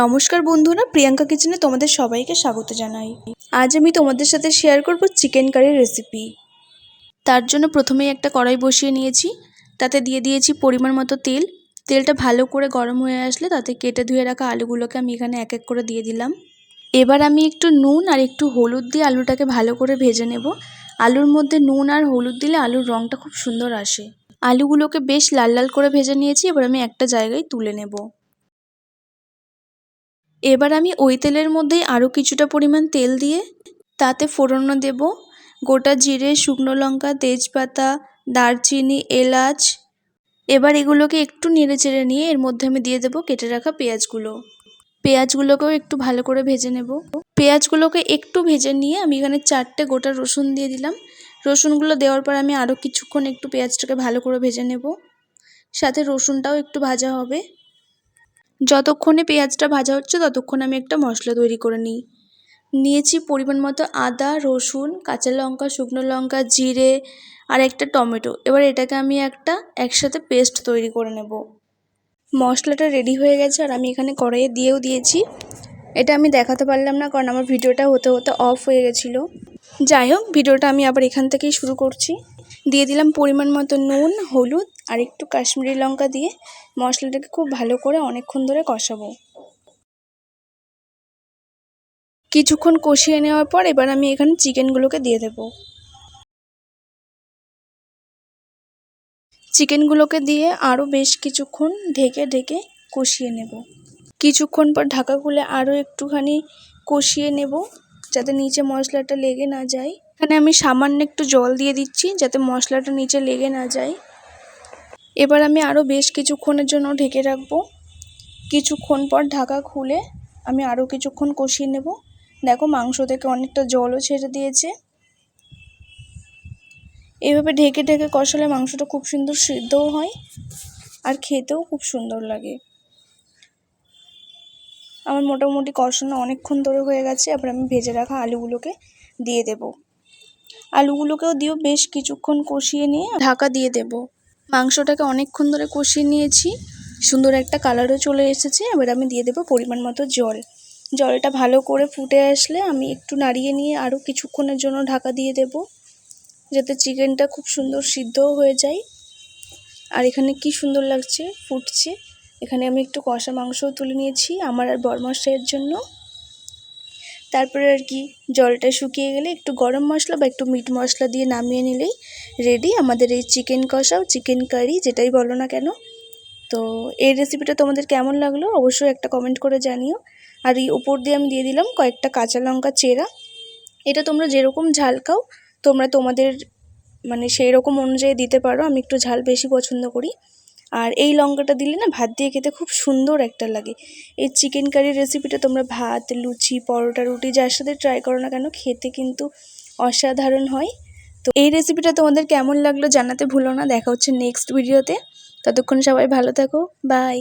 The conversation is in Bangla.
নমস্কার বন্ধুরা, প্রিয়াঙ্কা কিচেনে তোমাদের সবাইকে স্বাগত জানাই। আজ আমি তোমাদের সাথে শেয়ার করব চিকেন কারির রেসিপি। তার জন্য প্রথমেই একটা কড়াই বসিয়ে নিয়েছি, তাতে দিয়ে দিয়েছি পরিমাণ মতো তেল। তেলটা ভালো করে গরম হয়ে আসলে তাতে কেটে ধুয়ে রাখা আলুগুলোকে আমি এখানে এক এক করে দিয়ে দিলাম। এবার আমি একটু নুন আর একটু হলুদ দিয়ে আলুটাকে ভালো করে ভেজে নেব। আলুর মধ্যে নুন আর হলুদ দিলে আলুর রঙটা খুব সুন্দর আসে। আলুগুলোকে বেশ লাল লাল করে ভেজে নিয়েছি, এবার আমি একটা জায়গায় তুলে নেব। এবার আমি ওই তেলের মধ্যেই আরও কিছুটা পরিমাণ তেল দিয়ে তাতে ফোড়ন দেব। গোটা জিরে, শুকনো লঙ্কা, তেজপাতা, দারচিনি, এলাচ। এবার এগুলোকে একটু নেড়ে চেড়ে নিয়ে এর মধ্যে আমি দিয়ে দেবো কেটে রাখা পেঁয়াজগুলো। পেঁয়াজগুলোকেও একটু ভালো করে ভেজে নেব। পেঁয়াজগুলোকে একটু ভেজে নিয়ে আমি এখানে 4টে গোটা রসুন দিয়ে দিলাম। রসুনগুলো দেওয়ার পর আমি আরও কিছুক্ষণ একটু পেঁয়াজটাকে ভালো করে ভেজে নেব। সাথে রসুনটাও একটু ভাজা হবে। যতক্ষণে পেঁয়াজটা ভাজা হচ্ছে ততক্ষণ আমি একটা মশলা তৈরি করে নিয়েছি পরিমাণ মতো আদা, রসুন, কাঁচা লঙ্কা, শুকনো লঙ্কা, জিরে আর একটা টমেটো। এবার এটাকে আমি একসাথে পেস্ট তৈরি করে নেব। মশলাটা রেডি হয়ে গেছে আর আমি এখানে কড়াইয়ে দিয়েও দিয়েছি। এটা আমি দেখাতে পারলাম না কারণ আমার ভিডিওটা হতে হতে অফ হয়ে গেছিলো। যাই হোক, ভিডিওটা আমি আবার এখান থেকেই শুরু করছি। দিয়ে দিলাম পরিমাণ মতো নুন, হলুদ আর একটু কাশ্মীরি লঙ্কা দিয়ে মশলাটাকে খুব ভালো করে অনেকক্ষণ ধরে কষাবো। কিছুক্ষণ কষিয়ে নেওয়ার পর এবার আমি এখানে চিকেনগুলোকে দিয়ে দেব। চিকেনগুলোকে দিয়ে আরও বেশ কিছুক্ষণ ঢেকে ঢেকে কষিয়ে নেব। কিছুক্ষণ পর ঢাকা খুলে আরও একটুখানি কষিয়ে নেব যাতে নিচে মশলাটা লেগে না যায়। এখানে আমি সামান্য একটু জল দিয়ে দিচ্ছি যাতে মশলাটা নিচে লেগে না যায়। এবার আমি আরও বেশ কিছুক্ষণের জন্য ঢেকে রাখবো। কিছুক্ষণ পর ঢাকা খুলে আমি আরও কিছুক্ষণ কষিয়ে নেব। দেখো, মাংস থেকে অনেকটা জলও ছেড়ে দিয়েছে। এভাবে ঢেকে ঢেকে কষালে মাংসটা খুব সুন্দর সিদ্ধও হয় আর খেতেও খুব সুন্দর লাগে। আমার মোটামুটি কষানো অনেকক্ষণ ধরে হয়ে গেছে। এবার আমি ভেজে রাখা আলুগুলোকে দিয়ে দেব। আলুগুলোকেও দিয়েও বেশ কিছুক্ষণ কষিয়ে নিয়ে ঢাকা দিয়ে দেব। মাংসটাকে অনেকক্ষণ ধরে কষিয়ে নিয়েছি, সুন্দর একটা কালারও চলে এসেছে। এবার আমি দিয়ে দেবো পরিমাণ মতো জল। জলটা ভালো করে ফুটে আসলে আমি একটু নাড়িয়ে নিয়ে আরও কিছুক্ষণের জন্য ঢাকা দিয়ে দেব যাতে চিকেনটা খুব সুন্দর সিদ্ধও হয়ে যায়। আর এখানে কি সুন্দর লাগছে, ফুটছে। এখানে আমি একটু কষা মাংসও তুলে নিয়েছি আমার আর বরমশাইয়ের জন্য। তারপরে আর কি, জলটা শুকিয়ে গেলে একটু গরম মশলা বা একটু মিট মশলা দিয়ে নামিয়ে নিলেই রেডি আমাদের এই চিকেন কষা, চিকেন কারি যেটাই বলো না কেন। তো এই রেসিপিটা তোমাদের কেমন লাগলো অবশ্যই একটা কমেন্ট করে জানিও। আর এই উপর দিয়ে আমি দিয়ে দিলাম কয়েকটা কাঁচা লঙ্কা চেরা। এটা তোমরা যেরকম ঝাল খাও তোমরা তোমাদের সেই রকম অনুযায়ী দিতে পারো। আমি একটু ঝাল বেশি পছন্দ করি। আর এই লঙ্কাটা দিলে না ভাত দিয়ে খেতে খুব সুন্দর একটা লাগে। এই চিকেন কারির রেসিপিটা তোমরা ভাত, লুচি, পরোটা, রুটি যার সাথে ট্রাই করো না কেন খেতে কিন্তু অসাধারণ হয়। তো এই রেসিপিটা তোমাদের কেমন লাগলো জানাতে ভুলো না। দেখা হচ্ছে নেক্সট ভিডিওতে। ততক্ষণ সবাই ভালো থাকো, বাই।